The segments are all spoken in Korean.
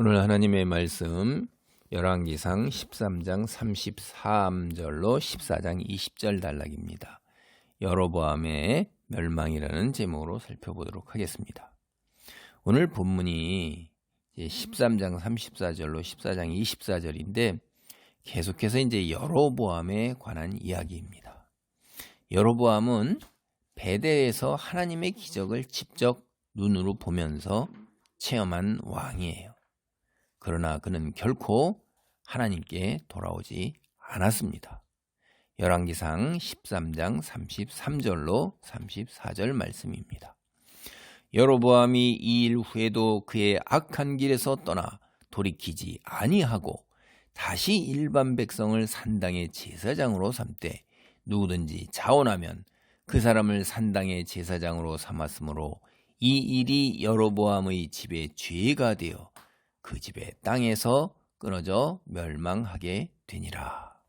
오늘 하나님의 말씀 열왕기상 13장 33절로 14장 20절 단락입니다. 여로보암의 멸망이라는 제목으로 살펴보도록 하겠습니다. 오늘 본문이 13장 34절로 14장 24절인데 계속해서 이제 여로보암에 관한 이야기입니다. 여로보암은 베델에서 하나님의 기적을 직접 눈으로 보면서 체험한 왕이에요. 그러나 그는 결코 하나님께 돌아오지 않았습니다. 열왕기상 13장 33절로 34절 말씀입니다. 여로보암이 이 일 후에도 그의 악한 길에서 떠나 돌이키지 아니하고 다시 일반 백성을 산당의 제사장으로 삼되 누구든지 자원하면 그 사람을 산당의 제사장으로 삼았으므로 이 일이 여로보암의 집에 죄가 되어 그 집의 땅에서 끊어져 멸망하게 되니라.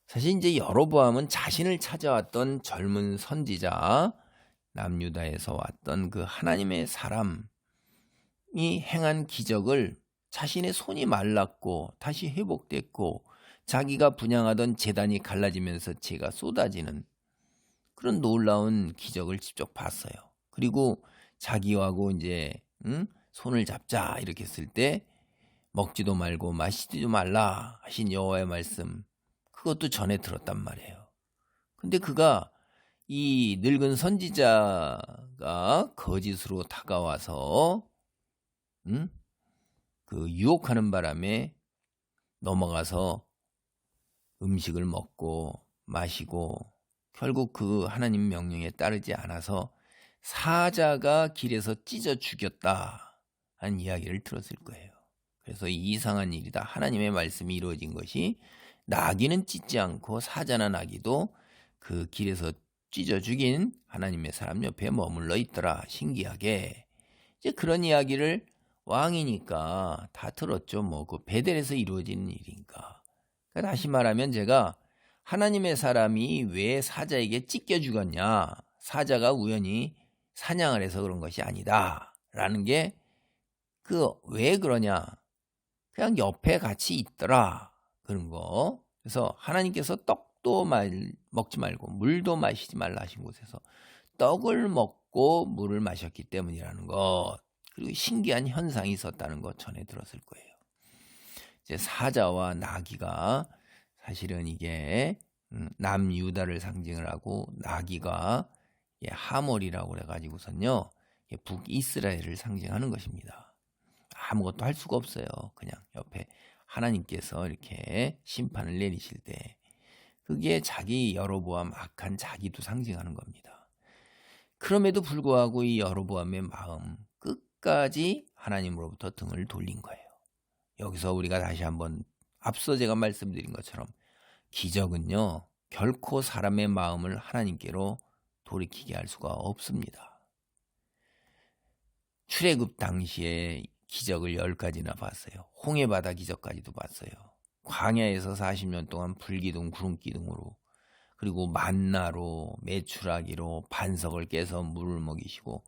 사실 이제 여로보암은 자신을 찾아왔던 젊은 선지자 남유다에서 왔던 그 하나님의 사람이 행한 기적을 자신의 손이 말랐고 다시 회복됐고 자기가 분향하던 제단이 갈라지면서 재가 쏟아지는 그런 놀라운 기적을 직접 봤어요. 그리고 자기하고 이제 손을 잡자 이렇게 했을 때 먹지도 말고 마시지도 말라 하신 여호와의 말씀, 그것도 전에 들었단 말이에요. 근데 그가 이 늙은 선지자가 거짓으로 다가와서 그 유혹하는 바람에 넘어가서 음식을 먹고 마시고 결국 그 하나님 명령에 따르지 않아서 사자가 길에서 찢어 죽였다 하는 이야기를 들었을 거예요. 그래서 이상한 일이다. 하나님의 말씀이 이루어진 것이 나귀는 찢지 않고 사자나 나귀도 그 길에서 찢어 죽인 하나님의 사람 옆에 머물러 있더라. 신기하게. 이제 그런 이야기를 왕이니까 다 들었죠. 뭐 그 베델에서 이루어지는 일이니까. 그러니까 다시 말하면 제가 하나님의 사람이 왜 사자에게 찢겨 죽었냐? 사자가 우연히 사냥을 해서 그런 것이 아니다. 라는 게 왜 그러냐? 그냥 옆에 같이 있더라. 그런 거. 그래서 하나님께서 떡도 먹지 말고 물도 마시지 말라 하신 곳에서 떡을 먹고 물을 마셨기 때문이라는 것. 그리고 신기한 현상이 있었다는 것 전에 들었을 거예요. 이제 사자와 나귀가 사실은 이게 남유다를 상징을 하고 나귀가 하몰이라고 그래가지고선요 북이스라엘을 상징하는 것입니다. 아무것도 할 수가 없어요. 그냥 옆에 하나님께서 이렇게 심판을 내리실 때 그게 자기 여로보암 악한 자기도 상징하는 겁니다. 그럼에도 불구하고 이 여로보암의 마음 끝까지 하나님으로부터 등을 돌린 거예요. 여기서 우리가 다시 한번 앞서 제가 말씀드린 것처럼 기적은요 결코 사람의 마음을 하나님께로 돌이키게 할 수가 없습니다. 출애굽 당시에 기적을 10가지나 봤어요. 홍해바다 기적까지도 봤어요. 광야에서 40년 동안 불기둥 구름기둥으로, 그리고 만나로 메추라기로 반석을 깨서 물을 먹이시고,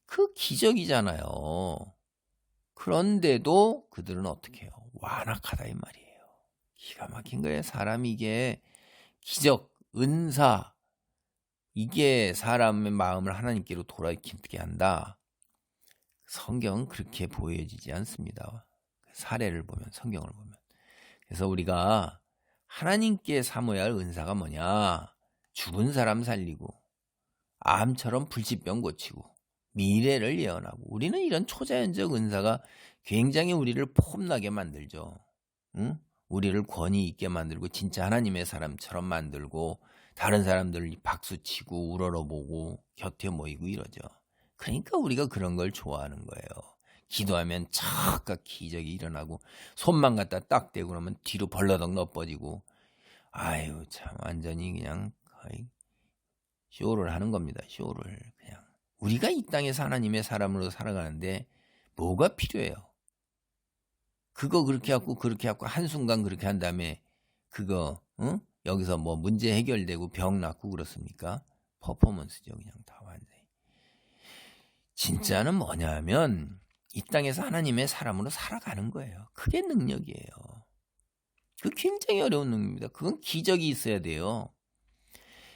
그 기적이잖아요. 그런데도 그들은 어떻게 해요? 완악하다 이 말이에요. 기가 막힌 거예요. 사람이 이게 기적, 은사, 이게 사람의 마음을 하나님께로 돌이키게 한다. 성경은 그렇게 보여지지 않습니다. 사례를 보면, 성경을 보면. 그래서 우리가 하나님께 삼아야 할 은사가 뭐냐? 죽은 사람 살리고, 암처럼 불치병 고치고, 미래를 예언하고, 우리는 이런 초자연적 은사가 굉장히 우리를 폼나게 만들죠. 응? 우리를 권위 있게 만들고, 진짜 하나님의 사람처럼 만들고, 다른 사람들 박수치고, 우러러보고, 곁에 모이고 이러죠. 그러니까 우리가 그런 걸 좋아하는 거예요. 기도하면 착각 기적이 일어나고 손만 갖다 딱 대고 그러면 뒤로 벌러덩 넘어지고 아유 참 완전히 그냥 거의 쇼를 하는 겁니다. 쇼를 그냥. 우리가 이 땅에서 하나님의 사람으로 살아가는데 뭐가 필요해요? 그거 그렇게 하고 한순간 그렇게 한 다음에 그거 여기서 뭐 문제 해결되고 병 낫고 그렇습니까? 퍼포먼스죠. 그냥 다 완전히. 진짜는 뭐냐면 이 땅에서 하나님의 사람으로 살아가는 거예요. 그게 능력이에요. 그 굉장히 어려운 능력입니다. 그건 기적이 있어야 돼요.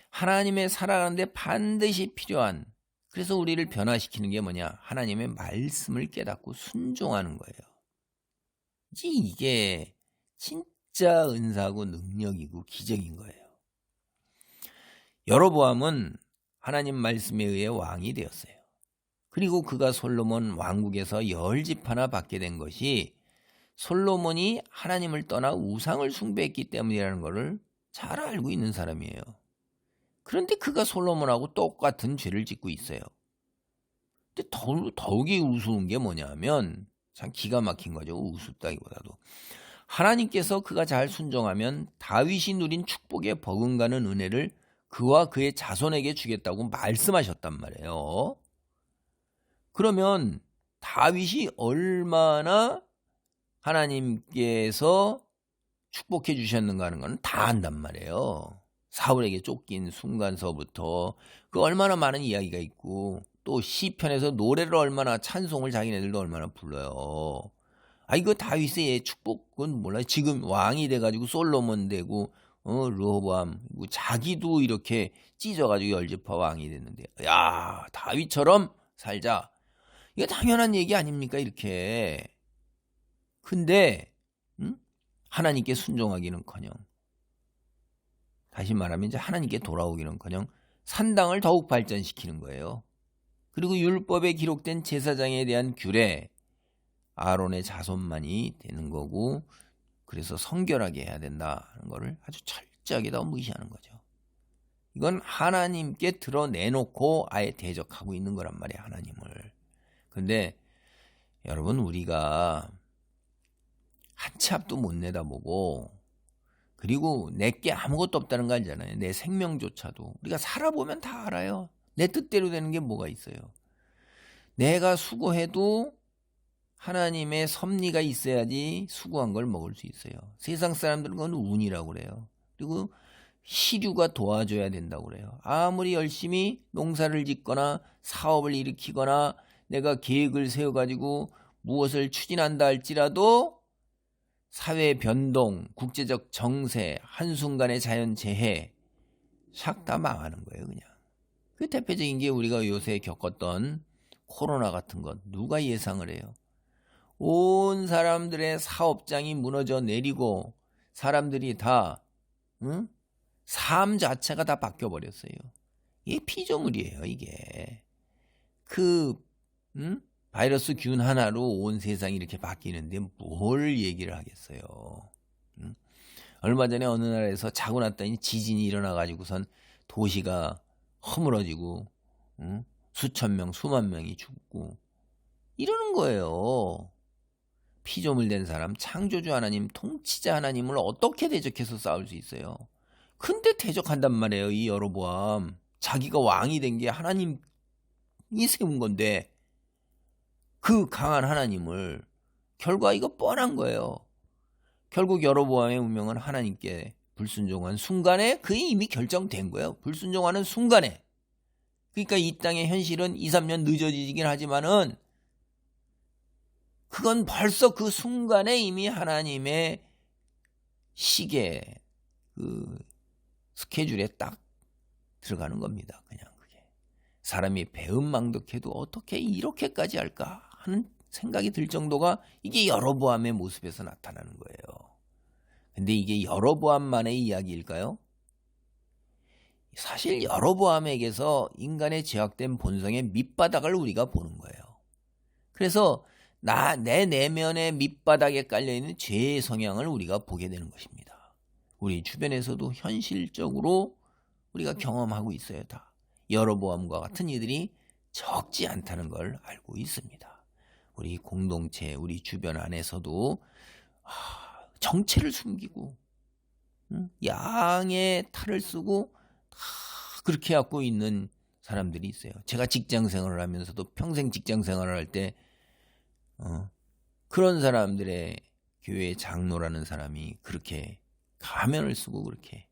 하나님의 살아가는데 반드시 필요한, 그래서 우리를 변화시키는 게 뭐냐? 하나님의 말씀을 깨닫고 순종하는 거예요. 이게 진짜 은사고 능력이고 기적인 거예요. 여로보암은 하나님 말씀에 의해 왕이 되었어요. 그리고 그가 솔로몬 왕국에서 10지파나 받게 된 것이 솔로몬이 하나님을 떠나 우상을 숭배했기 때문이라는 것을 잘 알고 있는 사람이에요. 그런데 그가 솔로몬하고 똑같은 죄를 짓고 있어요. 근데 더욱이 우스운 게 뭐냐면, 참 기가 막힌 거죠. 우습다기보다도. 하나님께서 그가 잘 순종하면 다윗이 누린 축복에 버금가는 은혜를 그와 그의 자손에게 주겠다고 말씀하셨단 말이에요. 그러면 다윗이 얼마나 하나님께서 축복해 주셨는가 하는 건 다 안단 말이에요. 사울에게 쫓긴 순간서부터 그 얼마나 많은 이야기가 있고, 또 시편에서 노래를 얼마나, 찬송을 자기네들도 얼마나 불러요. 이거 다윗의 축복은 몰라요. 지금 왕이 돼가지고 솔로몬 되고 르호보암, 자기도 이렇게 찢어가지고 10지파 왕이 됐는데, 야, 다윗처럼 살자. 이거 당연한 얘기 아닙니까, 이렇게. 근데 하나님께 순종하기는커녕, 다시 말하면 이제 하나님께 돌아오기는커녕 산당을 더욱 발전시키는 거예요. 그리고 율법에 기록된 제사장에 대한 규례, 아론의 자손만이 되는 거고, 그래서 성결하게 해야 된다는 거를 아주 철저하게 다 무시하는 거죠. 이건 하나님께 드러내놓고 아예 대적하고 있는 거란 말이에요, 하나님을. 근데 여러분, 우리가 한 치 앞도 못 내다보고, 그리고 내게 아무것도 없다는 거 알잖아요. 내 생명조차도. 우리가 살아보면 다 알아요. 내 뜻대로 되는 게 뭐가 있어요. 내가 수고해도 하나님의 섭리가 있어야지 수고한 걸 먹을 수 있어요. 세상 사람들은 그건 운이라고 그래요. 그리고 시류가 도와줘야 된다고 그래요. 아무리 열심히 농사를 짓거나 사업을 일으키거나 내가 계획을 세워가지고 무엇을 추진한다 할지라도 사회 변동, 국제적 정세, 한순간의 자연재해 샥 다 망하는 거예요, 그냥. 그 대표적인 게 우리가 요새 겪었던 코로나 같은 것, 누가 예상을 해요? 온 사람들의 사업장이 무너져 내리고 사람들이 다 삶 자체가 다 바뀌어버렸어요. 이게 피조물이에요, 이게. 그 바이러스 균 하나로 온 세상이 이렇게 바뀌는데 뭘 얘기를 하겠어요. 얼마 전에 어느 나라에서 자고 났더니 지진이 일어나가지고선 도시가 허물어지고 수천 명, 수만 명이 죽고 이러는 거예요. 피조물 된 사람, 창조주 하나님, 통치자 하나님을 어떻게 대적해서 싸울 수 있어요? 근데 대적한단 말이에요, 이 여로보암. 자기가 왕이 된 게 하나님이 세운 건데 그 강한 하나님을, 결과 이거 뻔한 거예요. 결국 여로보암의 운명은 하나님께 불순종한 순간에 그게 이미 결정된 거예요. 불순종하는 순간에. 그러니까 이 땅의 현실은 2, 3년 늦어지긴 하지만은 그건 벌써 그 순간에 이미 하나님의 시계, 그 스케줄에 딱 들어가는 겁니다. 그냥 그게. 사람이 배은망덕해도 어떻게 이렇게까지 할까 하는 생각이 들 정도가 이게 여로보암의 모습에서 나타나는 거예요. 근데 이게 여로보암만의 이야기일까요? 사실 여로보암에게서 인간의 죄악된 본성의 밑바닥을 우리가 보는 거예요. 그래서 내 내면의 밑바닥에 깔려있는 죄의 성향을 우리가 보게 되는 것입니다. 우리 주변에서도 현실적으로 우리가 경험하고 있어요. 다. 여로보암과 같은 이들이 적지 않다는 걸 알고 있습니다. 우리 공동체, 우리 주변 안에서도 정체를 숨기고 양의 탈을 쓰고 다 그렇게 갖고 있는 사람들이 있어요. 제가 직장 생활을 하면서도 평생 직장 생활을 할 때 그런 사람들의 교회 장로라는 사람이 그렇게 가면을 쓰고 그렇게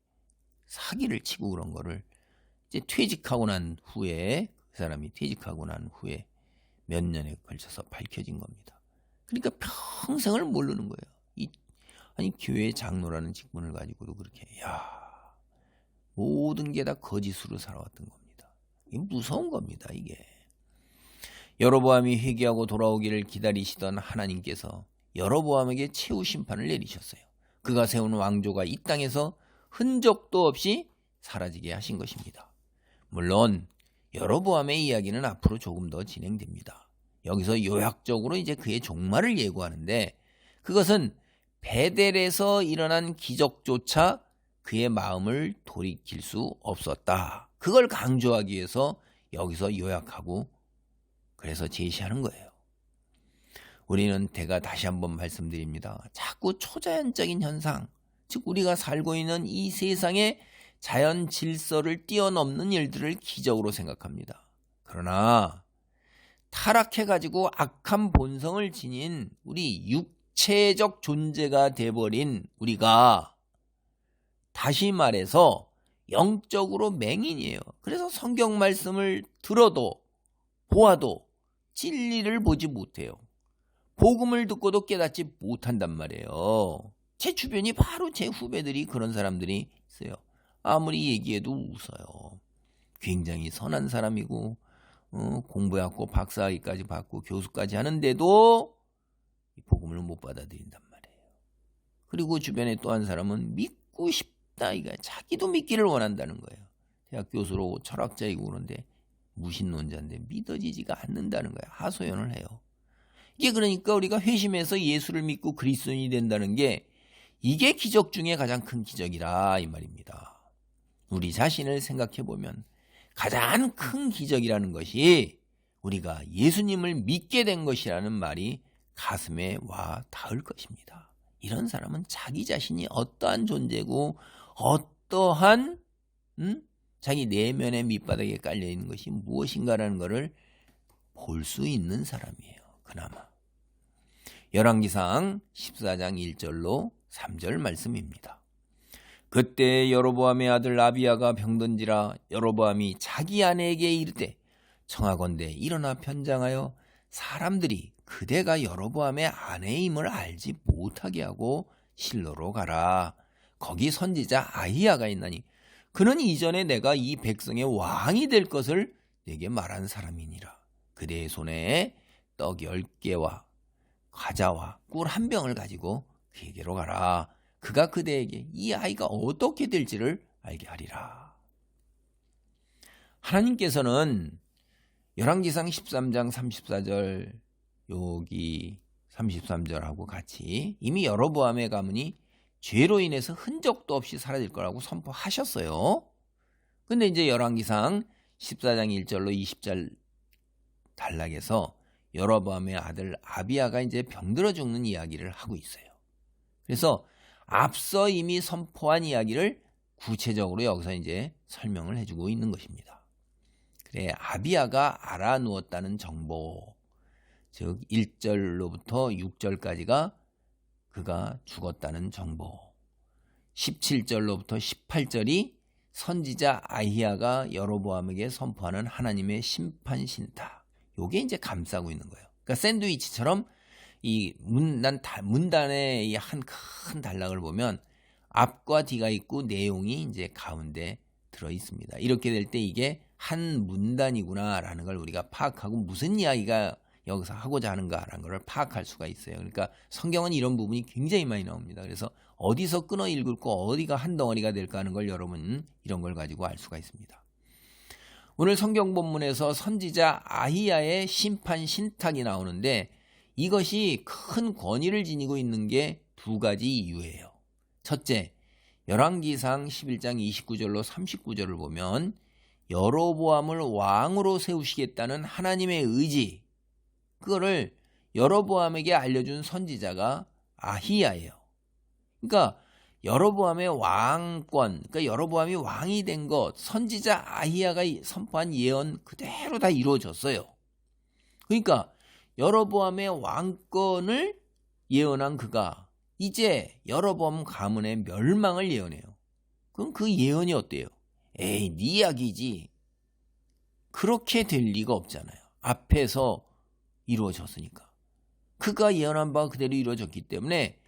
사기를 치고 그런 거를 이제 퇴직하고 난 후에, 그 사람이 퇴직하고 난 후에 몇 년에 걸쳐서 밝혀진 겁니다. 그러니까 평생을 모르는 거예요. 아니 교회 장로라는 직분을 가지고도 그렇게 모든 게 다 거짓으로 살아왔던 겁니다. 이게 무서운 겁니다. 이게. 여로보암이 회개하고 돌아오기를 기다리시던 하나님께서 여로보암에게 최후 심판을 내리셨어요. 그가 세운 왕조가 이 땅에서 흔적도 없이 사라지게 하신 것입니다. 물론 여로보암의 이야기는 앞으로 조금 더 진행됩니다. 여기서 요약적으로 이제 그의 종말을 예고하는데, 그것은 베델에서 일어난 기적조차 그의 마음을 돌이킬 수 없었다. 그걸 강조하기 위해서 여기서 요약하고 그래서 제시하는 거예요. 우리는 다시 한번 말씀드립니다. 자꾸 초자연적인 현상, 즉 우리가 살고 있는 이 세상의 자연 질서를 뛰어넘는 일들을 기적으로 생각합니다. 그러나 타락해가지고 악한 본성을 지닌 우리 육체적 존재가 돼버린 우리가, 다시 말해서 영적으로 맹인이에요. 그래서 성경 말씀을 들어도 보아도 진리를 보지 못해요. 복음을 듣고도 깨닫지 못한단 말이에요. 제 주변이 바로 제 후배들이 그런 사람들이 있어요. 아무리 얘기해도 웃어요. 굉장히 선한 사람이고 공부해갖고 박사학위까지 받고 교수까지 하는데도 복음을 못 받아들인단 말이에요. 그리고 주변에 또 한 사람은 믿고 싶다, 이거 자기도 믿기를 원한다는 거예요. 대학 교수로 철학자이고 그런데 무신론자인데 믿어지지가 않는다는 거예요. 하소연을 해요. 이게 그러니까 우리가 회심해서 예수를 믿고 그리스도인이 된다는 게, 이게 기적 중에 가장 큰 기적이라 이 말입니다. 우리 자신을 생각해 보면 가장 큰 기적이라는 것이 우리가 예수님을 믿게 된 것이라는 말이 가슴에 와 닿을 것입니다. 이런 사람은 자기 자신이 어떠한 존재고 어떠한 자기 내면의 밑바닥에 깔려있는 것이 무엇인가라는 것을 볼 수 있는 사람이에요. 그나마. 열왕기상 14장 1절로 3절 말씀입니다. 그때 여로보암의 아들 아비야가 병든지라 여로보암이 자기 아내에게 이르되 청하건대 일어나 편장하여 사람들이 그대가 여로보암의 아내임을 알지 못하게 하고 실로로 가라. 거기 선지자 아히야가 있나니 그는 이전에 내가 이 백성의 왕이 될 것을 내게 말한 사람이니라. 그대의 손에 떡 10개와 과자와 꿀 1병을 가지고 그에게로 가라. 그가 그대에게 이 아이가 어떻게 될지를 알게 하리라. 하나님께서는 열왕기상 13장 34절 여기 33절하고 같이 이미 여로보암의 가문이 죄로 인해서 흔적도 없이 사라질 거라고 선포하셨어요. 근데 이제 열왕기상 14장 1절로 20절 단락에서 여로보암의 아들 아비야가 이제 병들어 죽는 이야기를 하고 있어요. 그래서 앞서 이미 선포한 이야기를 구체적으로 여기서 이제 설명을 해주고 있는 것입니다. 그래, 아비야가 알아누웠다는 정보, 즉 1절로부터 6절까지가 그가 죽었다는 정보, 17절로부터 18절이 선지자 아히야가 여로보암에게 선포하는 하나님의 심판 신탁, 요게 이제 감싸고 있는 거예요. 그러니까 샌드위치처럼 이 문단의 한 큰 단락을 보면 앞과 뒤가 있고 내용이 이제 가운데 들어 있습니다. 이렇게 될 때 이게 한 문단이구나라는 걸 우리가 파악하고 무슨 이야기가 여기서 하고자 하는가라는 걸 파악할 수가 있어요. 그러니까 성경은 이런 부분이 굉장히 많이 나옵니다. 그래서 어디서 끊어 읽을 거 어디가 한 덩어리가 될까 하는 걸 여러분 이런 걸 가지고 알 수가 있습니다. 오늘 성경 본문에서 선지자 아히야의 심판 신탁이 나오는데 이것이 큰 권위를 지니고 있는 게 두 가지 이유예요. 첫째, 열왕기상 11장 29절로 39절을 보면 여로보암을 왕으로 세우시겠다는 하나님의 의지, 그거를 여로보암에게 알려준 선지자가 아히야예요. 그러니까 여로보암의 왕권, 그러니까 여로보암이 왕이 된 것, 선지자 아히야가 선포한 예언 그대로 다 이루어졌어요. 그러니까 여로보암의 왕권을 예언한 그가 이제 여로보암 가문의 멸망을 예언해요. 그럼 그 예언이 어때요? 에이, 네 이야기지. 그렇게 될 리가 없잖아요. 앞에서 이루어졌으니까. 그가 예언한 바가 그대로 이루어졌기 때문에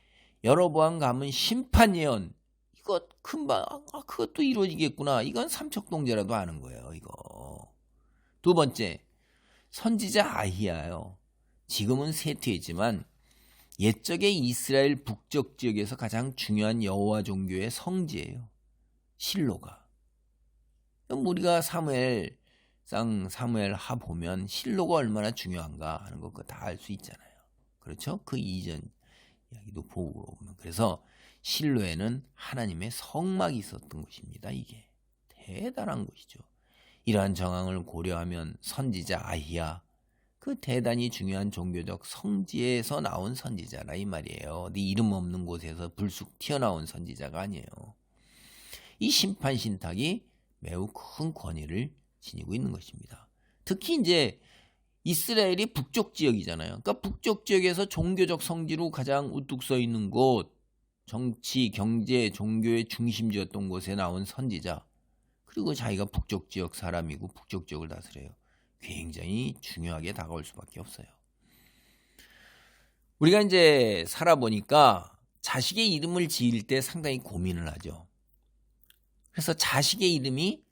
여로보암 가문 심판 예언, 이거 금방 그것도 이루어지겠구나. 이건 삼척동제라도 아는 거예요. 이거. 두 번째, 선지자 아히야요. 지금은 쇠퇴했지만 옛적의 이스라엘 북쪽 지역에서 가장 중요한 여호와 종교의 성지예요. 실로가. 우리가 사무엘 하 보면 실로가 얼마나 중요한가 하는 거 다 알 수 있잖아요. 그렇죠? 그 이전 이야기도 보고 보면. 그래서 실로에는 하나님의 성막이 있었던 것입니다. 이게 대단한 것이죠. 이러한 정황을 고려하면 선지자 아히야, 그 대단히 중요한 종교적 성지에서 나온 선지자라 이 말이에요. 네 이름 없는 곳에서 불쑥 튀어나온 선지자가 아니에요. 이 심판 신탁이 매우 큰 권위를 지니고 있는 것입니다. 특히 이제 이스라엘이 북쪽 지역이잖아요. 그러니까 북쪽 지역에서 종교적 성지로 가장 우뚝 서 있는 곳, 정치, 경제, 종교의 중심지였던 곳에 나온 선지자, 그리고 자기가 북쪽 지역 사람이고 북쪽 지역을 다스려요. 굉장히 중요하게 다가올 수밖에 없어요. 우리가 이제 살아보니까 자식의 이름을 지을 때 상당히 고민을 하죠. 그래서 자식의 이름이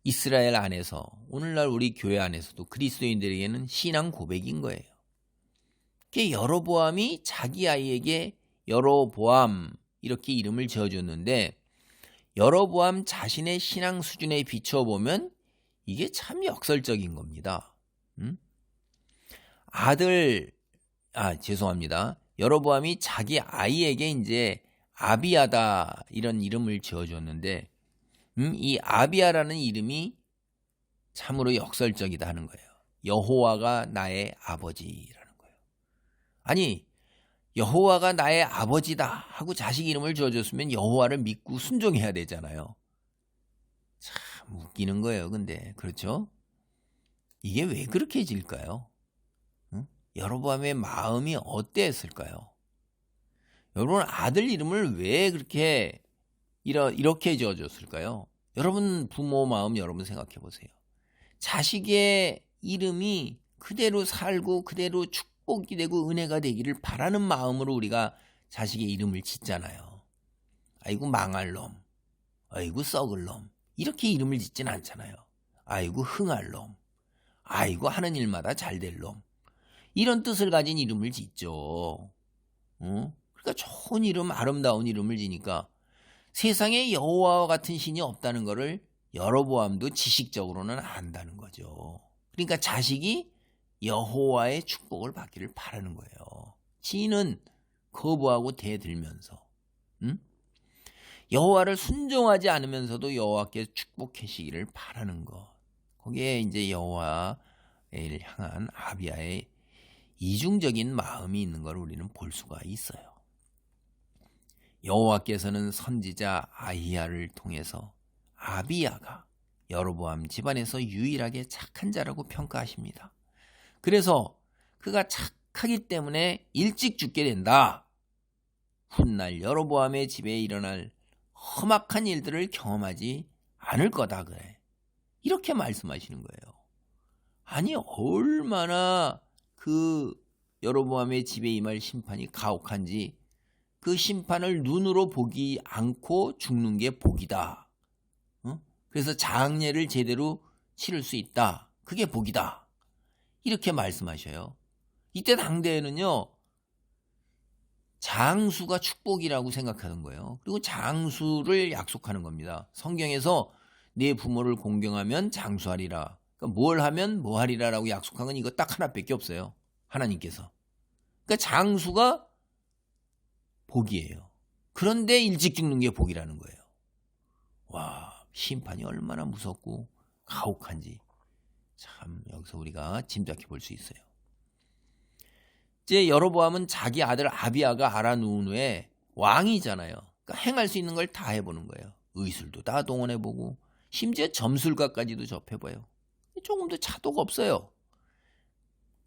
이스라엘 안에서, 오늘날 우리 교회 안에서도 그리스도인들에게는 신앙 고백인 거예요. 여로보암이 자기 아이에게 여로보암 이렇게 이름을 지어줬는데, 여로보암 자신의 신앙 수준에 비춰보면 이게 참 역설적인 겁니다. 여로보암이 자기 아이에게 이제 아비야다 이런 이름을 지어줬는데, 이 아비야라는 이름이 참으로 역설적이다 하는 거예요. 여호와가 나의 아버지라는 거예요. 아니, 여호와가 나의 아버지다 하고 자식 이름을 지어줬으면 여호와를 믿고 순종해야 되잖아요. 참 웃기는 거예요. 근데 그렇죠? 이게 왜 그렇게 질까요? 여로보암의 마음이 어땠을까요? 여러분, 아들 이름을 왜 이렇게 지어줬을까요? 여러분 부모 마음 여러분 생각해 보세요. 자식의 이름이 그대로 살고 그대로 축복이 되고 은혜가 되기를 바라는 마음으로 우리가 자식의 이름을 짓잖아요. 아이고 망할 놈, 아이고 썩을 놈, 이렇게 이름을 짓진 않잖아요. 아이고 흥할 놈, 아이고 하는 일마다 잘 될 놈, 이런 뜻을 가진 이름을 짓죠. 그러니까 좋은 이름, 아름다운 이름을 지니까 세상에 여호와와 같은 신이 없다는 것을 여로보암도 지식적으로는 안다는 거죠. 그러니까 자식이 여호와의 축복을 받기를 바라는 거예요. 지는 거부하고 대들면서 여호와를 순종하지 않으면서도 여호와께 축복하시기를 바라는 것. 거기에 이제 여호와를 향한 아비야의 이중적인 마음이 있는 걸 우리는 볼 수가 있어요. 여호와께서는 선지자 아히야를 통해서 아비야가 여로보암 집안에서 유일하게 착한 자라고 평가하십니다. 그래서 그가 착하기 때문에 일찍 죽게 된다. 훗날 여로보암의 집에 일어날 험악한 일들을 경험하지 않을 거다 그래. 이렇게 말씀하시는 거예요. 아니 얼마나 그 여로보암의 집에 임할 심판이 가혹한지, 그 심판을 눈으로 보기 않고 죽는 게 복이다. 그래서 장례를 제대로 치를 수 있다. 그게 복이다. 이렇게 말씀하셔요. 이때 당대에는요, 장수가 축복이라고 생각하는 거예요. 그리고 장수를 약속하는 겁니다. 성경에서 네 부모를 공경하면 장수하리라. 그러니까 뭘 하면 뭐 하리라라고 약속한 건 이거 딱 하나밖에 없어요. 하나님께서. 그러니까 장수가 복이에요. 그런데 일찍 죽는 게 복이라는 거예요. 와, 심판이 얼마나 무섭고 가혹한지 참 여기서 우리가 짐작해 볼 수 있어요. 이제 여로보암은 자기 아들 아비야가 알아놓은 후에 왕이잖아요. 그러니까 행할 수 있는 걸 다 해보는 거예요. 의술도 다 동원해보고 심지어 점술가까지도 접해봐요. 조금도 차도가 없어요.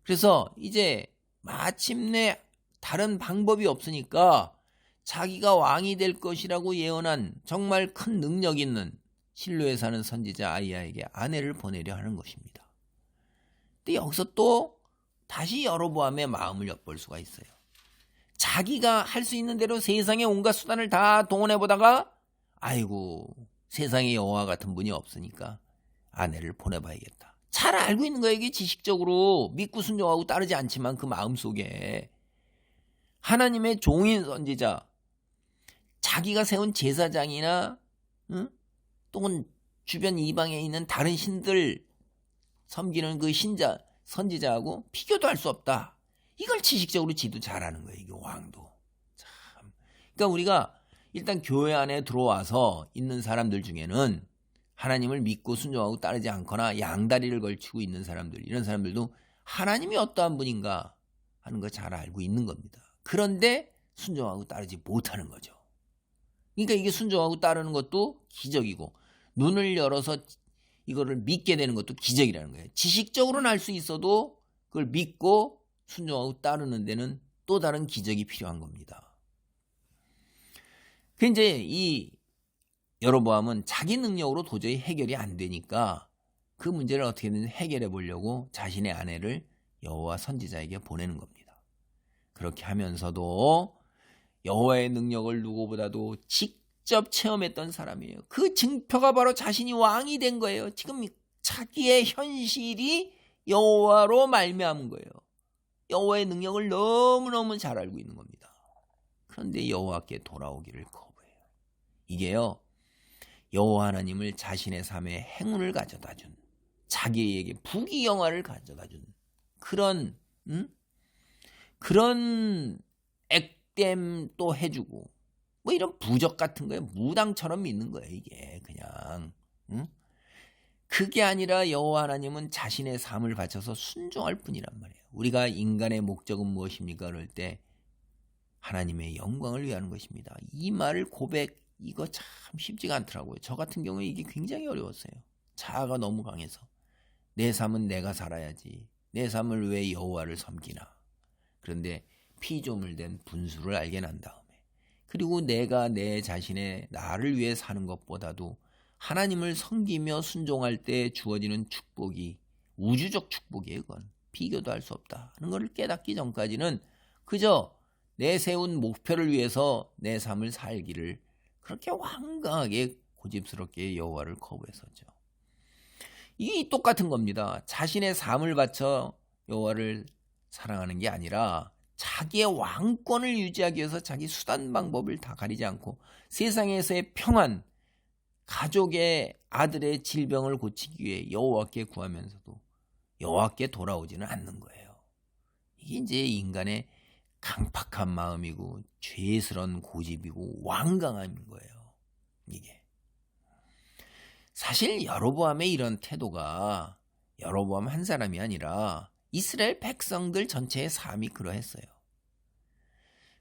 그래서 이제 마침내 다른 방법이 없으니까 자기가 왕이 될 것이라고 예언한 정말 큰 능력 있는 실로에 사는 선지자 아히야에게 아내를 보내려 하는 것입니다. 근데 여기서 또 다시 여로보암의 마음을 엿볼 수가 있어요. 자기가 할 수 있는 대로 세상의 온갖 수단을 다 동원해보다가 아이고 세상에 여호와 같은 분이 없으니까 아내를 보내봐야겠다. 잘 알고 있는 거예요. 이게 지식적으로 믿고 순종하고 따르지 않지만 그 마음속에 하나님의 종인 선지자, 자기가 세운 제사장이나 또는 주변 이방에 있는 다른 신들 섬기는 그 신자, 선지자하고 비교도 할 수 없다. 이걸 지식적으로 지도 잘하는 거예요. 이게 왕도. 참. 그러니까 우리가 일단 교회 안에 들어와서 있는 사람들 중에는 하나님을 믿고 순종하고 따르지 않거나 양다리를 걸치고 있는 사람들, 이런 사람들도 하나님이 어떠한 분인가 하는 거 잘 알고 있는 겁니다. 그런데 순종하고 따르지 못하는 거죠. 그러니까 이게 순종하고 따르는 것도 기적이고 눈을 열어서 이거를 믿게 되는 것도 기적이라는 거예요. 지식적으로는 알 수 있어도 그걸 믿고 순종하고 따르는 데는 또 다른 기적이 필요한 겁니다. 그 이제 이 여로보암은 자기 능력으로 도저히 해결이 안 되니까 그 문제를 어떻게든 해결해 보려고 자신의 아내를 여호와 선지자에게 보내는 겁니다. 그렇게 하면서도 여호와의 능력을 누구보다도 직접 체험했던 사람이에요. 그 증표가 바로 자신이 왕이 된 거예요. 지금 자기의 현실이 여호와로 말미암은 거예요. 여호와의 능력을 너무너무 잘 알고 있는 겁니다. 그런데 여호와께 돌아오기를 거부해요. 이게요, 여호와 하나님을 자신의 삶에 행운을 가져다 준, 자기에게 부귀영화를 가져다 준 그런 액땜 또 해주고 뭐 이런 부적 같은 거에 무당처럼 믿는 거예요. 이게 그냥 그게 아니라 여호와 하나님은 자신의 삶을 바쳐서 순종할 뿐이란 말이에요. 우리가 인간의 목적은 무엇입니까? 그럴 때 하나님의 영광을 위하는 것입니다. 이 말을 이거 참 쉽지가 않더라고요. 저 같은 경우에 이게 굉장히 어려웠어요. 자아가 너무 강해서 내 삶은 내가 살아야지, 내 삶을 왜 여호와를 섬기나. 그런데 피조물 된 분수를 알게 난 다음에, 그리고 내가 내 자신의 나를 위해 사는 것보다도 하나님을 섬기며 순종할 때 주어지는 축복이 우주적 축복이에요. 그건 비교도 할 수 없다 하는 것을 깨닫기 전까지는 그저 내 세운 목표를 위해서 내 삶을 살기를 그렇게 완강하게 고집스럽게 여호와를 거부했었죠. 이게 똑같은 겁니다. 자신의 삶을 바쳐 여호와를 사랑하는 게 아니라 자기의 왕권을 유지하기 위해서 자기 수단 방법을 다 가리지 않고 세상에서의 평안, 가족의 아들의 질병을 고치기 위해 여호와께 구하면서도 여호와께 돌아오지는 않는 거예요. 이게 이제 인간의 강팍한 마음이고 죄스러운 고집이고 완강함인 거예요. 이게 사실 여로보암의 이런 태도가 여로보암 한 사람이 아니라 이스라엘 백성들 전체의 삶이 그러했어요.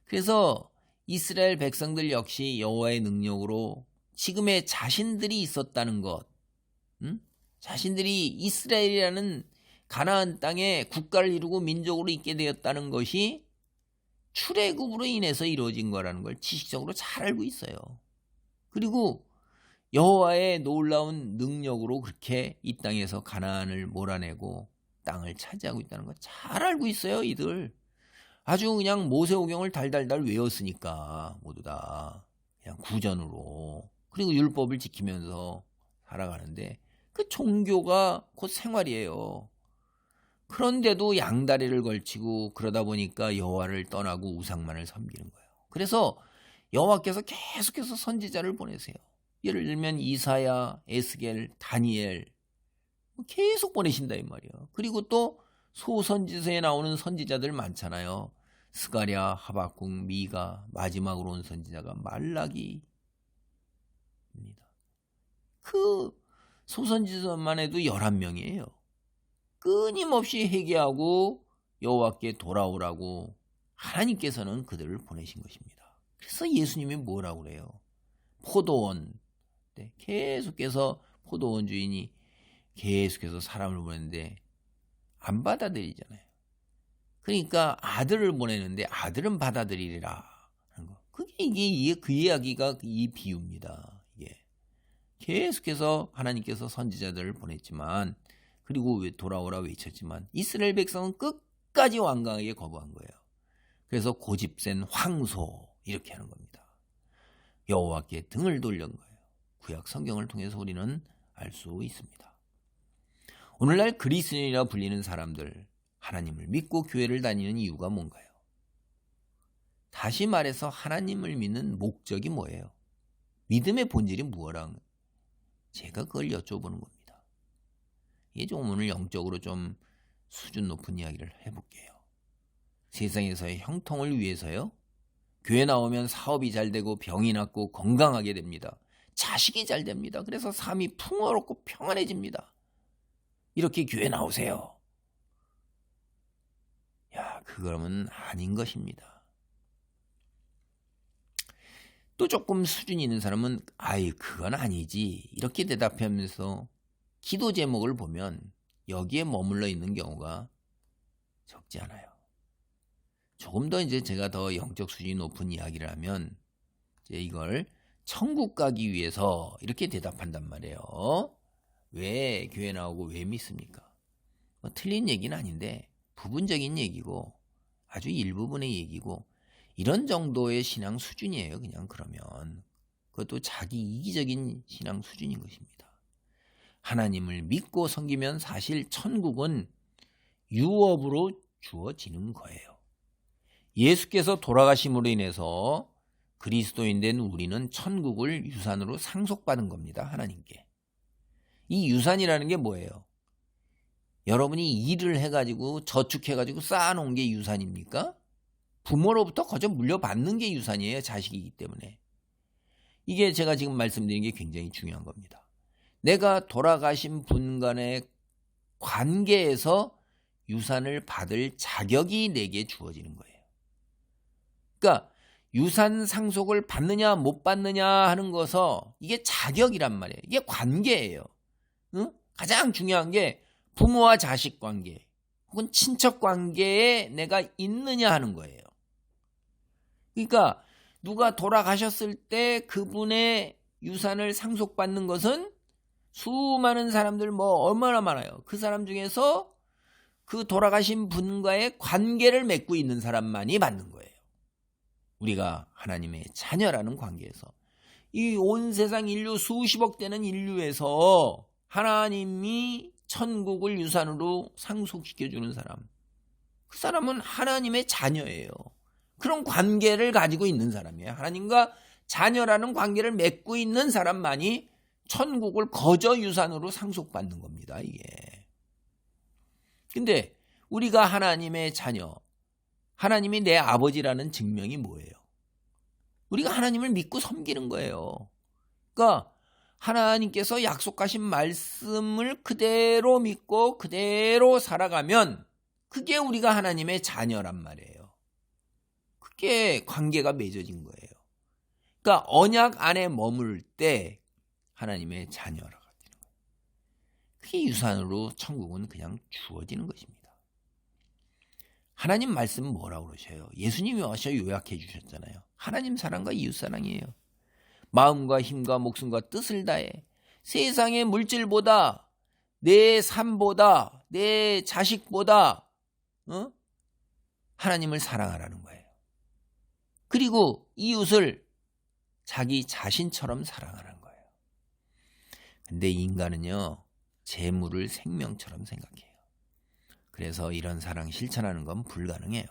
그래서 이스라엘 백성들 역시 여호와의 능력으로 지금의 자신들이 있었다는 것, 자신들이 이스라엘이라는 가나안 땅에 국가를 이루고 민족으로 있게 되었다는 것이 출애굽으로 인해서 이루어진 거라는 걸 지식적으로 잘 알고 있어요. 그리고 여호와의 놀라운 능력으로 그렇게 이 땅에서 가나안을 몰아내고 땅을 차지하고 있다는 거 잘 알고 있어요. 이들 아주 그냥 모세오경을 달달달 외웠으니까 모두 다 그냥 구전으로, 그리고 율법을 지키면서 살아가는데 그 종교가 곧 생활이에요. 그런데도 양다리를 걸치고 그러다 보니까 여호와를 떠나고 우상만을 섬기는 거예요. 그래서 여호와께서 계속해서 선지자를 보내세요. 예를 들면 이사야, 에스겔, 다니엘 계속 보내신다 이 말이에요. 그리고 또 소선지서에 나오는 선지자들 많잖아요. 스가랴, 하박국, 미가, 마지막으로 온 선지자가 말라기입니다. 그 소선지서만 해도 11명이에요. 끊임없이 회개하고 여호와께 돌아오라고 하나님께서는 그들을 보내신 것입니다. 그래서 예수님이 뭐라고 그래요? 포도원, 계속해서 포도원 주인이 계속해서 사람을 보내는데 안 받아들이잖아요. 그러니까 아들을 보내는데 아들은 받아들이리라 하는 거. 이게 그 이야기가 이 비유입니다. 이게 계속해서 하나님께서 선지자들을 보냈지만, 그리고 돌아오라 외쳤지만 이스라엘 백성은 끝까지 완강하게 거부한 거예요. 그래서 고집센 황소 이렇게 하는 겁니다. 여호와께 등을 돌린 거예요. 구약 성경을 통해서 우리는 알 수 있습니다. 오늘날 그리스도인이라 불리는 사람들, 하나님을 믿고 교회를 다니는 이유가 뭔가요? 다시 말해서 하나님을 믿는 목적이 뭐예요? 믿음의 본질이 무엇랑? 제가 그걸 여쭤보는 겁니다. 이게 좀 오늘 영적으로 좀 수준 높은 이야기를 해볼게요. 세상에서의 형통을 위해서요? 교회 나오면 사업이 잘 되고 병이 낫고 건강하게 됩니다. 자식이 잘 됩니다. 그래서 삶이 풍요롭고 평안해집니다. 이렇게 교회 나오세요. 야, 그거는 아닌 것입니다. 또 조금 수준이 있는 사람은 아이 그건 아니지 이렇게 대답하면서 기도 제목을 보면 여기에 머물러 있는 경우가 적지 않아요. 조금 더 이제 제가 더 영적 수준이 높은 이야기를 하면 이제 이걸 천국 가기 위해서 이렇게 대답한단 말이에요. 왜 교회 나오고 왜 믿습니까? 뭐 틀린 얘기는 아닌데 부분적인 얘기고 아주 일부분의 얘기고 이런 정도의 신앙 수준이에요. 그냥 그러면 그것도 자기 이기적인 신앙 수준인 것입니다. 하나님을 믿고 섬기면 사실 천국은 유업으로 주어지는 거예요. 예수께서 돌아가심으로 인해서 그리스도인 된 우리는 천국을 유산으로 상속받은 겁니다. 하나님께. 이 유산이라는 게 뭐예요? 여러분이 일을 해가지고 저축해가지고 쌓아놓은 게 유산입니까? 부모로부터 거저 물려받는 게 유산이에요. 자식이기 때문에. 이게 제가 지금 말씀드린 게 굉장히 중요한 겁니다. 내가 돌아가신 분 간의 관계에서 유산을 받을 자격이 내게 주어지는 거예요. 그러니까 유산 상속을 받느냐 못 받느냐 하는 것은 이게 자격이란 말이에요. 이게 관계예요. 응? 가장 중요한 게 부모와 자식 관계 혹은 친척 관계에 내가 있느냐 하는 거예요. 그러니까 누가 돌아가셨을 때 그분의 유산을 상속받는 것은 수많은 사람들 얼마나 많아요. 그 사람 중에서 그 돌아가신 분과의 관계를 맺고 있는 사람만이 받는 거예요. 우리가 하나님의 자녀라는 관계에서 이 온 세상 인류 수십억 되는 인류에서 하나님이 천국을 유산으로 상속시켜주는 사람, 그 사람은 하나님의 자녀예요. 그런 관계를 가지고 있는 사람이에요. 하나님과 자녀라는 관계를 맺고 있는 사람만이 천국을 거저 유산으로 상속받는 겁니다. 이게. 근데 우리가 하나님의 자녀, 하나님이 내 아버지라는 증명이 뭐예요? 우리가 하나님을 믿고 섬기는 거예요. 그러니까 하나님께서 약속하신 말씀을 그대로 믿고 그대로 살아가면 그게 우리가 하나님의 자녀란 말이에요. 그게 관계가 맺어진 거예요. 그러니까 언약 안에 머물 때 하나님의 자녀라고 되는 거예요. 그게 유산으로 천국은 그냥 주어지는 것입니다. 하나님 말씀은 뭐라고 그러셔요? 예수님이 와서 요약해 주셨잖아요. 하나님 사랑과 이웃 사랑이에요. 마음과 힘과 목숨과 뜻을 다해 세상의 물질보다 내 삶보다 내 자식보다 하나님을 사랑하라는 거예요. 그리고 이웃을 자기 자신처럼 사랑하라는 거예요. 근데 인간은요, 재물을 생명처럼 생각해요. 그래서 이런 사랑 실천하는 건 불가능해요.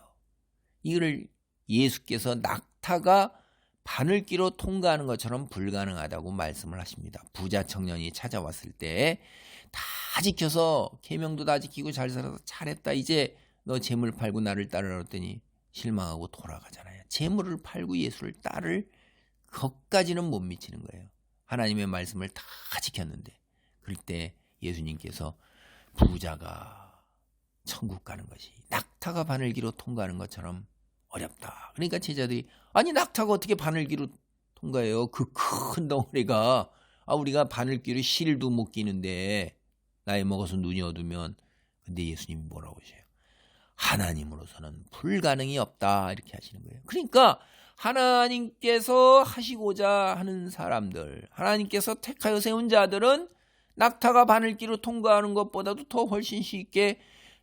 이거를 예수께서 낙타가 바늘기로 통과하는 것처럼 불가능하다고 말씀을 하십니다. 부자 청년이 찾아왔을 때 다 지켜서 계명도 다 지키고 잘 살아서 잘했다. 이제 너 재물 팔고 나를 따르라 했더니 실망하고 돌아가잖아요. 재물을 팔고 예수를 따를 것까지는 못 미치는 거예요. 하나님의 말씀을 다 지켰는데 그럴 때 예수님께서 부자가 천국 가는 것이 낙타가 바늘기로 통과하는 것처럼 어렵다. 그러니까 제자들이 아니 낙타가 어떻게 바늘기로 통과해요? 그 큰 덩어리가 우리가 바늘기로 실도 못 끼는데 나이 먹어서 눈이 어두면. 근데 예수님이 뭐라고 하셔요? 하나님으로서는 불가능이 없다 이렇게 하시는 거예요. 그러니까 하나님께서 하시고자 하는 사람들, 하나님께서 택하여 세운 자들은 낙타가 바늘기로 통과하는 것보다도 더 훨씬 쉽게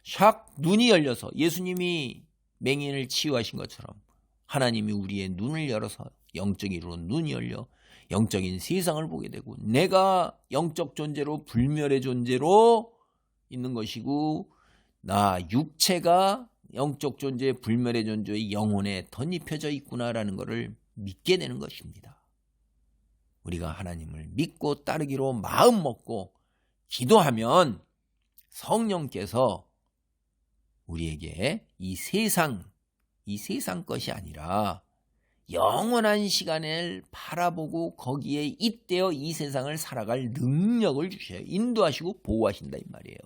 샥 눈이 열려서 예수님이 맹인을 치유하신 것처럼 하나님이 우리의 눈을 열어서 영적으로 눈이 열려 영적인 세상을 보게 되고 내가 영적 존재로 불멸의 존재로 있는 것이고 나 육체가 영적 존재 불멸의 존재의 영혼에 덧입혀져 있구나라는 것을 믿게 되는 것입니다. 우리가 하나님을 믿고 따르기로 마음 먹고 기도하면 성령께서 우리에게 이 세상 것이 아니라 영원한 시간을 바라보고 거기에 잇대어 이 세상을 살아갈 능력을 주셔요. 인도하시고 보호하신다 이 말이에요.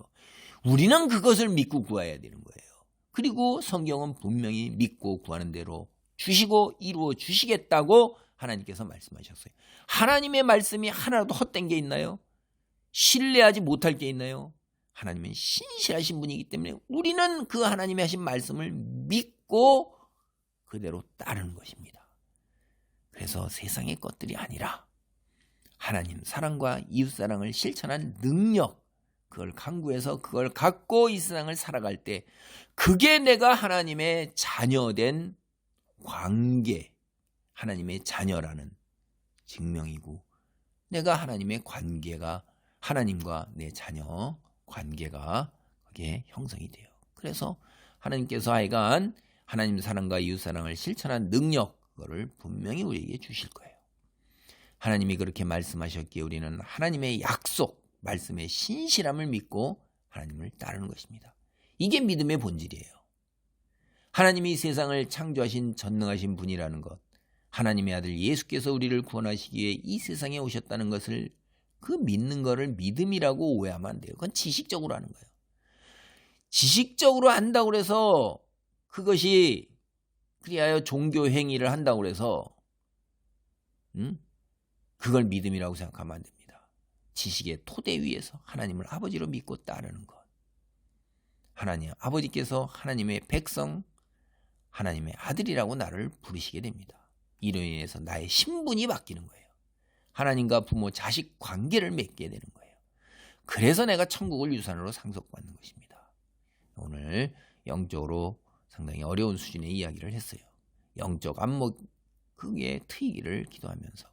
우리는 그것을 믿고 구해야 되는 거예요. 그리고 성경은 분명히 믿고 구하는 대로 주시고 이루어 주시겠다고 하나님께서 말씀하셨어요. 하나님의 말씀이 하나라도 헛된 게 있나요? 신뢰하지 못할 게 있나요? 하나님은 신실하신 분이기 때문에 우리는 그 하나님이 하신 말씀을 믿고 그대로 따르는 것입니다. 그래서 세상의 것들이 아니라 하나님 사랑과 이웃사랑을 실천한 능력, 그걸 강구해서 그걸 갖고 이 세상을 살아갈 때 그게 내가 하나님의 자녀된 관계, 하나님의 자녀라는 증명이고 내가 하나님의 관계가 하나님과 내 자녀 관계가 그게 형성이 돼요. 그래서 하나님께서 하여간 하나님 사랑과 이웃 사랑을 실천한 능력 그거를 분명히 우리에게 주실 거예요. 하나님이 그렇게 말씀하셨기에 우리는 하나님의 약속, 말씀의 신실함을 믿고 하나님을 따르는 것입니다. 이게 믿음의 본질이에요. 하나님이 세상을 창조하신 전능하신 분이라는 것, 하나님의 아들 예수께서 우리를 구원하시기 위해 이 세상에 오셨다는 것을 그 믿는 거를 믿음이라고 오해하면 안 돼요. 그건 지식적으로 하는 거예요. 지식적으로 한다고 해서 그것이 그리하여 종교 행위를 한다고 해서 그걸 믿음이라고 생각하면 안 됩니다. 지식의 토대 위에서 하나님을 아버지로 믿고 따르는 것. 하나님 아버지께서 하나님의 백성, 하나님의 아들이라고 나를 부르시게 됩니다. 이로 인해서 나의 신분이 바뀌는 거예요. 하나님과 부모, 자식 관계를 맺게 되는 거예요. 그래서 내가 천국을 유산으로 상속받는 것입니다. 오늘 영적으로 상당히 어려운 수준의 이야기를 했어요. 영적 안목 그게 트이기를 기도하면서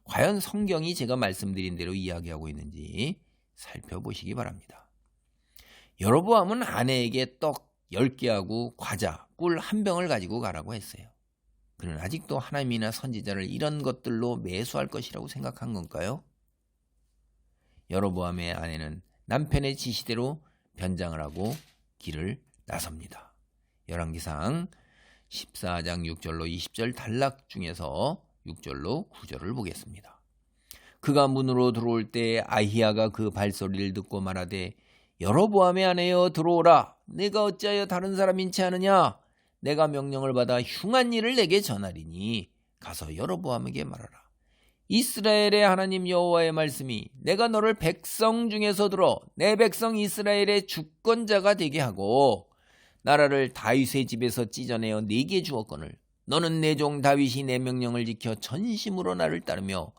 과연 성경이 제가 말씀드린 대로 이야기하고 있는지 살펴보시기 바랍니다. 여로보암은 아내에게 떡 10개하고 과자, 꿀 1병을 가지고 가라고 했어요. 그는 아직도 하나님이나 선지자를 이런 것들로 매수할 것이라고 생각한 건가요? 여로보암의 아내는 남편의 지시대로 변장을 하고 길을 나섭니다. 열왕기상 14장 6절로 20절 단락 중에서 6절로 9절을 보겠습니다. 그가 문으로 들어올 때 아히야가 그 발소리를 듣고 말하되 여로보암의 아내여 들어오라. 내가 어찌하여 다른 사람인지 아느냐? 내가 명령을 받아 흉한 일을 내게 전하리니 가서 여로보암에게 말하라. 이스라엘의 하나님 여호와의 말씀이 내가 너를 백성 중에서 들어 내 백성 이스라엘의 주권자가 되게 하고 나라를 다윗의 집에서 찢어내어 네게 주었거늘 너는 내 종 다윗이 내 명령을 지켜 전심으로 나를 따르며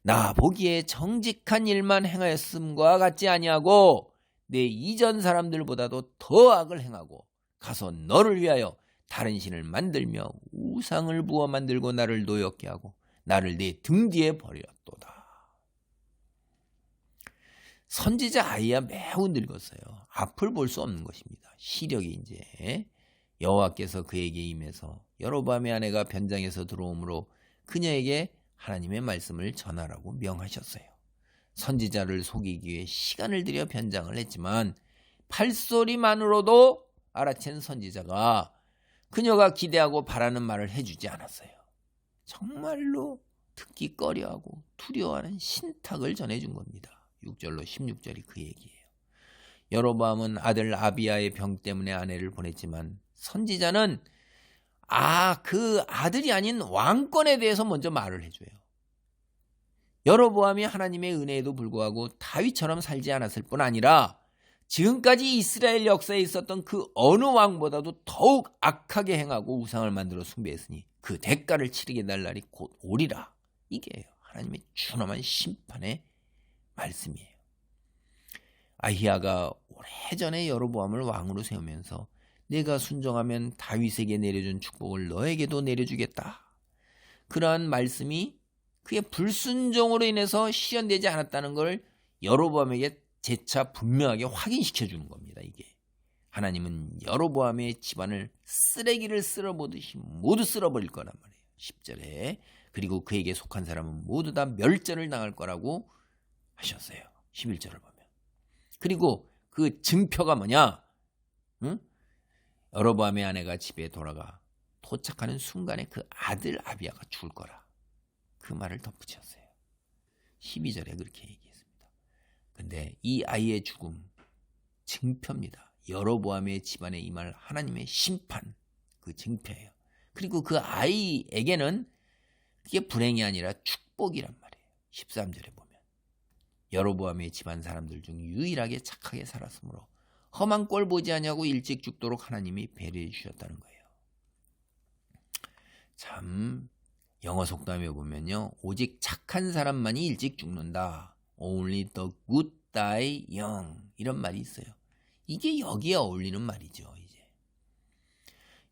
나 보기에 정직한 일만 행하였음과 같지 아니하고 내 이전 사람들보다도 더 악을 행하고 가서 너를 위하여 다른 신을 만들며 우상을 부어 만들고 나를 노엽게 하고 나를 내 등 뒤에 버렸도다. 선지자 아히야 매우 늙었어요. 앞을 볼 수 없는 것입니다. 시력이 이제 여호와께서 그에게 임해서 여로보암의 아내가 변장해서 들어오므로 그녀에게 하나님의 말씀을 전하라고 명하셨어요. 선지자를 속이기 위해 시간을 들여 변장을 했지만 팔소리만으로도 알아챈 선지자가 그녀가 기대하고 바라는 말을 해주지 않았어요. 정말로 듣기 꺼려하고 두려워하는 신탁을 전해준 겁니다. 6절로 16절이 그 얘기예요. 여로보암은 아들 아비야의 병 때문에 아내를 보냈지만 선지자는 그 아들이 아닌 왕권에 대해서 먼저 말을 해줘요. 여로보암이 하나님의 은혜에도 불구하고 다윗처럼 살지 않았을 뿐 아니라 지금까지 이스라엘 역사에 있었던 그 어느 왕보다도 더욱 악하게 행하고 우상을 만들어 숭배했으니 그 대가를 치르게 날 날이 곧 오리라. 이게 하나님의 준엄한 심판의 말씀이에요. 아히야가 오래전에 여로보암을 왕으로 세우면서 내가 순종하면 다윗에게 내려준 축복을 너에게도 내려주겠다. 그러한 말씀이 그의 불순종으로 인해서 실현되지 않았다는 걸 여로보암에게 재차 분명하게 확인시켜 주는 겁니다. 이게 하나님은 여로보암의 집안을 쓰레기를 쓸어보듯이 모두 쓸어버릴 거란 말이에요. 10절에 그리고 그에게 속한 사람은 모두 다 멸절을 당할 거라고 하셨어요. 11절을 보면. 그리고 그 증표가 뭐냐? 응? 여로보암의 아내가 집에 돌아가 도착하는 순간에 그 아들 아비야가 죽을 거라. 그 말을 덧붙였어요. 12절에 그렇게 얘기했습니다. 근데 이 아이의 죽음 증표입니다. 여로보암의 집안에 임할 하나님의 심판, 그 증표예요. 그리고 그 아이에게는 그게 불행이 아니라 축복이란 말이에요. 13절에 보면 여로보암의 집안 사람들 중 유일하게 착하게 살았으므로 험한 꼴 보지 아니하고 일찍 죽도록 하나님이 배려해 주셨다는 거예요. 참 영어 속담에 보면요, 오직 착한 사람만이 일찍 죽는다. Only the good die young. 이런 말이 있어요. 이게 여기에 어울리는 말이죠. 이제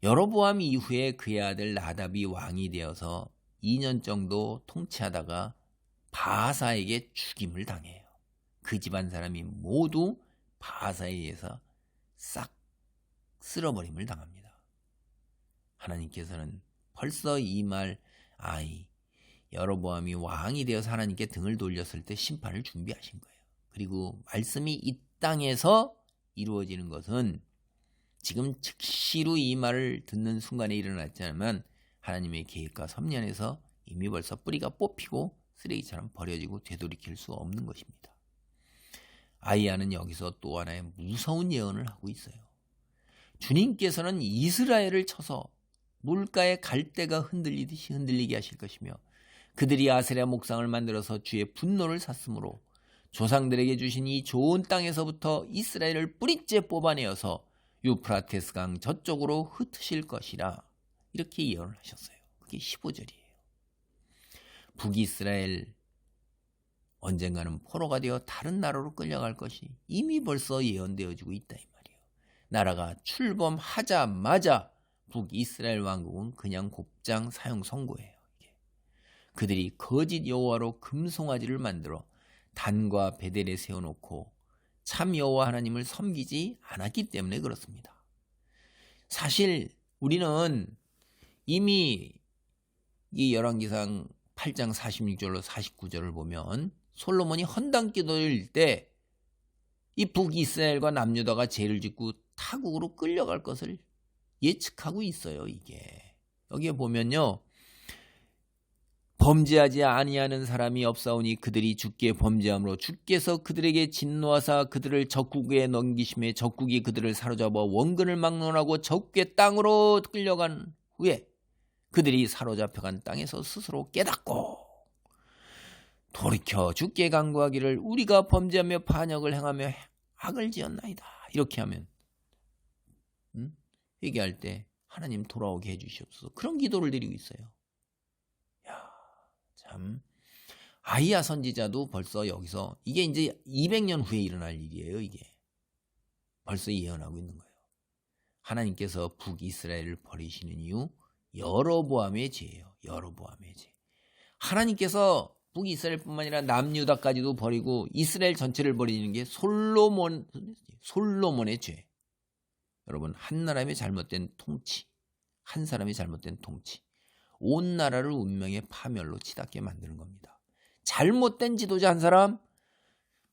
여로보암 이후에 그의 아들 나답이 왕이 되어서 2년 정도 통치하다가 바하사에게 죽임을 당해요. 그 집안 사람이 모두 바하사에 의해서 싹 쓸어버림을 당합니다. 하나님께서는 벌써 이 말 여로보암이 왕이 되어서 하나님께 등을 돌렸을 때 심판을 준비하신 거예요. 그리고 말씀이 이 땅에서 이루어지는 것은 지금 즉시로 이 말을 듣는 순간에 일어났지 않으면 하나님의 계획과 섭리 안에서 이미 벌써 뿌리가 뽑히고 쓰레기처럼 버려지고 되돌이킬 수 없는 것입니다. 아이야는 여기서 또 하나의 무서운 예언을 하고 있어요. 주님께서는 이스라엘을 쳐서 물가의 갈대가 흔들리듯이 흔들리게 하실 것이며 그들이 아세라 목상을 만들어서 주의 분노를 샀으므로 조상들에게 주신 이 좋은 땅에서부터 이스라엘을 뿌리째 뽑아내어서 유프라테스 강 저쪽으로 흩으실 것이라 이렇게 예언을 하셨어요. 그게 15절이에요. 북이스라엘 언젠가는 포로가 되어 다른 나라로 끌려갈 것이 이미 벌써 예언되어지고 있다 이 말이에요. 나라가 출범하자마자 북이스라엘 왕국은 그냥 곱장 사형 선고예요. 그들이 거짓 여호와로 금송아지를 만들어 단과 베델에 세워놓고 참 여호와 하나님을 섬기지 않았기 때문에 그렇습니다. 사실 우리는 이미 이 열왕기상 8장 46절로 49절을 보면 솔로몬이 헌당 기도일 때 이 북이스라엘과 남유다가 죄를 짓고 타국으로 끌려갈 것을 예측하고 있어요. 이게 여기에 보면요, 범죄하지 아니하는 사람이 없사오니 그들이 주께 범죄함으로 주께서 그들에게 진노하사 그들을 적국에 넘기심에 적국이 그들을 사로잡아 원근을 막론하고 적국의 땅으로 끌려간 후에 그들이 사로잡혀간 땅에서 스스로 깨닫고 돌이켜 주께 간구하기를 우리가 범죄하며 반역을 행하며 악을 지었나이다. 이렇게 하면 회개할 때 하나님 돌아오게 해주시옵소서. 그런 기도를 드리고 있어요. 참 아이야 선지자도 벌써 여기서 이게 이제 200년 후에 일어날 일이에요. 이게 벌써 예언하고 있는 거예요. 하나님께서 북이스라엘을 버리시는 이유 여로보암의 죄예요. 여로보암의 죄. 하나님께서 북이스라엘뿐만 아니라 남유다까지도 버리고 이스라엘 전체를 버리는 게 솔로몬의 죄. 여러분, 한 나라의 잘못된 통치, 한 사람의 잘못된 통치, 온 나라를 운명의 파멸로 치닫게 만드는 겁니다. 잘못된 지도자 한 사람,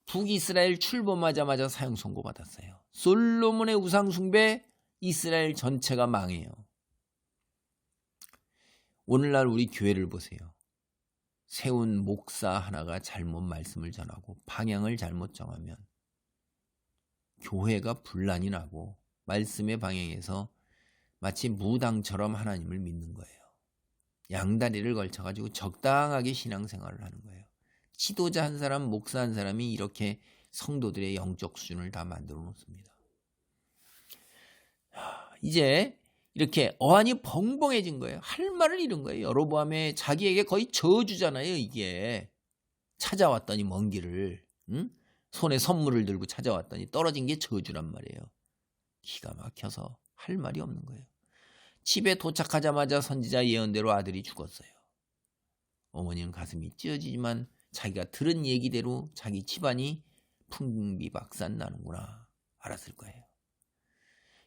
북이스라엘 출범하자마자 사형 선고받았어요. 솔로몬의 우상 숭배, 이스라엘 전체가 망해요. 오늘날 우리 교회를 보세요. 세운 목사 하나가 잘못 말씀을 전하고 방향을 잘못 정하면 교회가 분란이 나고 말씀의 방향에서 마치 무당처럼 하나님을 믿는 거예요. 양다리를 걸쳐가지고 적당하게 신앙생활을 하는 거예요. 지도자 한 사람, 목사 한 사람이 이렇게 성도들의 영적 수준을 다 만들어 놓습니다. 이제 이렇게 어안이 벙벙해진 거예요. 할 말을 잃은 거예요. 여로보암의 자기에게 거의 저주잖아요. 이게 찾아왔더니 먼 길을 손에 선물을 들고 찾아왔더니 떨어진 게 저주란 말이에요. 기가 막혀서 할 말이 없는 거예요. 집에 도착하자마자 선지자 예언대로 아들이 죽었어요. 어머니는 가슴이 찢어지지만 자기가 들은 얘기대로 자기 집안이 풍비박산 나는구나 알았을 거예요.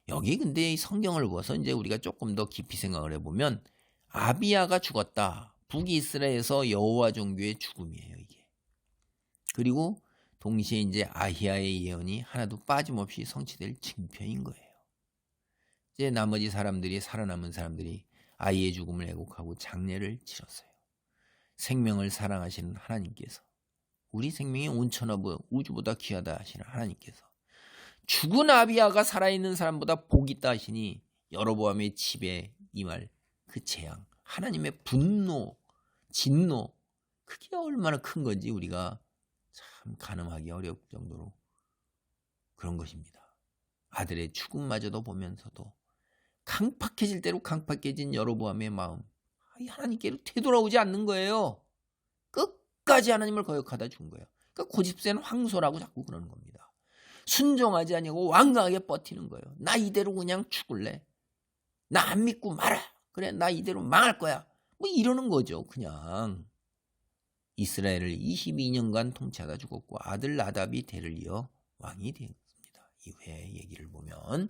여기 근데 이 성경을 보아서 이제 우리가 조금 더 깊이 생각을 해보면 아비야가 죽었다. 북이스라엘에서 여호와 종교의 죽음이에요, 이게. 그리고 동시에 이제 아히야의 예언이 하나도 빠짐없이 성취될 징표인 거예요. 이제 나머지 사람들이, 살아남은 사람들이 아이의 죽음을 애곡하고 장례를 치렀어요. 생명을 사랑하시는 하나님께서, 우리 생명이 온천하고 우주보다 귀하다 하시는 하나님께서 죽은 아비야가 살아있는 사람보다 복이 있다 하시니 여로보암의 집에 임할 그 재앙, 하나님의 분노, 진노, 그게 얼마나 큰 건지 우리가 참 가늠하기 어려울 정도로 그런 것입니다. 아들의 죽음마저도 보면서도 강팍해질 대로 강팍해진 여로보암의 마음, 하나님께로 되돌아오지 않는 거예요. 끝까지 하나님을 거역하다 죽은 거예요. 그러니까 고집센 황소라고 자꾸 그러는 겁니다. 순종하지 아니하고 완강하게 버티는 거예요. 나 이대로 그냥 죽을래. 나 안 믿고 말아. 그래, 나 이대로 망할 거야. 뭐 이러는 거죠. 그냥 이스라엘을 22년간 통치하다 죽었고 아들 나답이 대를 이어 왕이 되었습니다. 이후에 얘기를 보면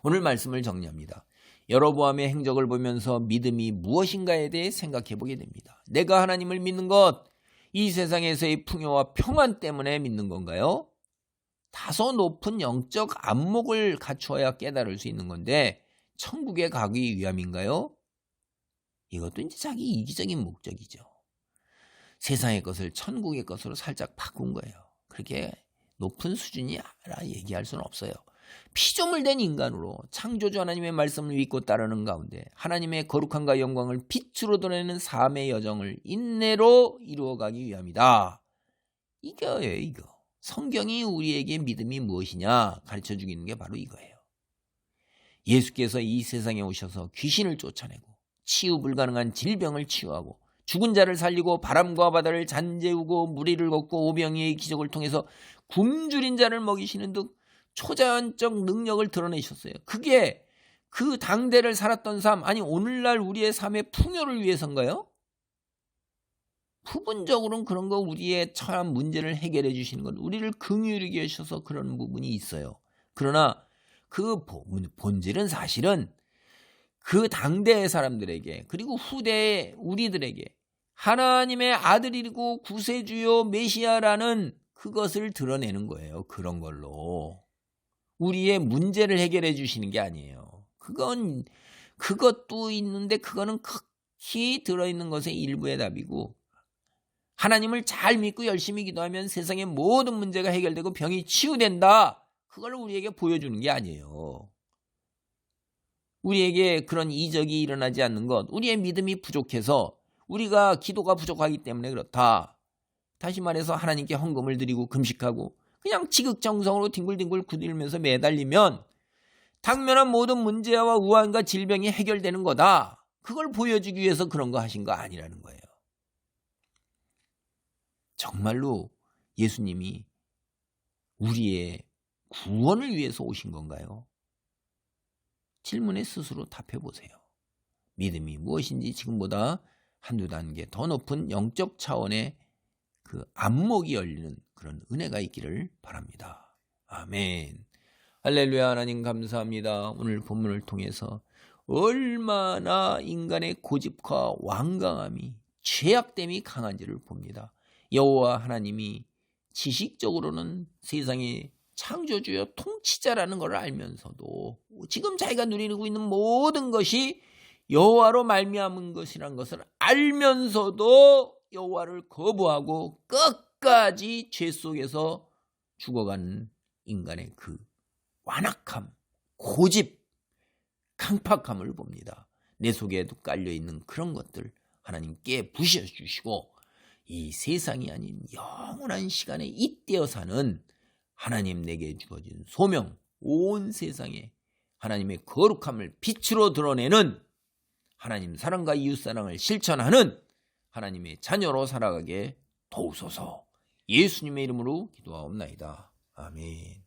오늘 말씀을 정리합니다. 여로보암의 행적을 보면서 믿음이 무엇인가에 대해 생각해 보게 됩니다. 내가 하나님을 믿는 것, 이 세상에서의 풍요와 평안 때문에 믿는 건가요? 다소 높은 영적 안목을 갖추어야 깨달을 수 있는 건데 천국에 가기 위함인가요? 이것도 이제 자기 이기적인 목적이죠. 세상의 것을 천국의 것으로 살짝 바꾼 거예요. 그렇게 높은 수준이라 얘기할 수는 없어요. 피조물된 인간으로 창조주 하나님의 말씀을 믿고 따르는 가운데 하나님의 거룩함과 영광을 빛으로 드러내는 삶의 여정을 인내로 이루어가기 위함이다. 이거예요, 이거. 성경이 우리에게 믿음이 무엇이냐 가르쳐 주기는 게 바로 이거예요. 예수께서 이 세상에 오셔서 귀신을 쫓아내고 치유 불가능한 질병을 치유하고 죽은 자를 살리고 바람과 바다를 잔재우고 무리를 걷고 오병이의 기적을 통해서 굶주린 자를 먹이시는 등 초자연적 능력을 드러내셨어요. 그게 그 당대를 살았던 삶, 아니 오늘날 우리의 삶의 풍요를 위해서인가요? 부분적으로는 그런 거 우리의 처한 문제를 해결해 주시는 건 우리를 긍휼히 여기셔서 그런 부분이 있어요. 그러나 그 본질은 사실은 그 당대의 사람들에게 그리고 후대의 우리들에게 하나님의 아들이고 구세주요 메시아라는 그것을 드러내는 거예요. 그런 걸로 우리의 문제를 해결해 주시는 게 아니에요. 그것도 있는데 그거는 극히 들어있는 것의 일부의 답이고 하나님을 잘 믿고 열심히 기도하면 세상의 모든 문제가 해결되고 병이 치유된다. 그걸 우리에게 보여주는 게 아니에요. 우리에게 그런 이적이 일어나지 않는 것, 우리의 믿음이 부족해서 우리가 기도가 부족하기 때문에 그렇다. 다시 말해서 하나님께 헌금을 드리고 금식하고 그냥 지극정성으로 뒹굴뒹굴 구들면서 매달리면 당면한 모든 문제와 우환과 질병이 해결되는 거다. 그걸 보여주기 위해서 그런 거 하신 거 아니라는 거예요. 정말로 예수님이 우리의 구원을 위해서 오신 건가요? 질문에 스스로 답해 보세요. 믿음이 무엇인지 지금보다 한두 단계 더 높은 영적 차원의 그 안목이 열리는 그런 은혜가 있기를 바랍니다. 아멘. 할렐루야. 하나님 감사합니다. 오늘 본문을 통해서 얼마나 인간의 고집과 완강함이 죄악됨이 강한지를 봅니다. 여호와 하나님이 지식적으로는 세상의 창조주여 통치자라는 걸 알면서도 지금 자기가 누리고 있는 모든 것이 여호와로 말미암은 것이란 것을 알면서도 여호와를 거부하고 끝까지 죄 속에서 죽어가는 인간의 그 완악함, 고집, 강팍함을 봅니다. 내 속에도 깔려있는 그런 것들 하나님께 부셔주시고 이 세상이 아닌 영원한 시간에 잇대어 사는 하나님 내게 주어진 소명, 온 세상에 하나님의 거룩함을 빛으로 드러내는 하나님 사랑과 이웃사랑을 실천하는 하나님의 자녀로 살아가게 도우소서. 예수님의 이름으로 기도하옵나이다. 아멘.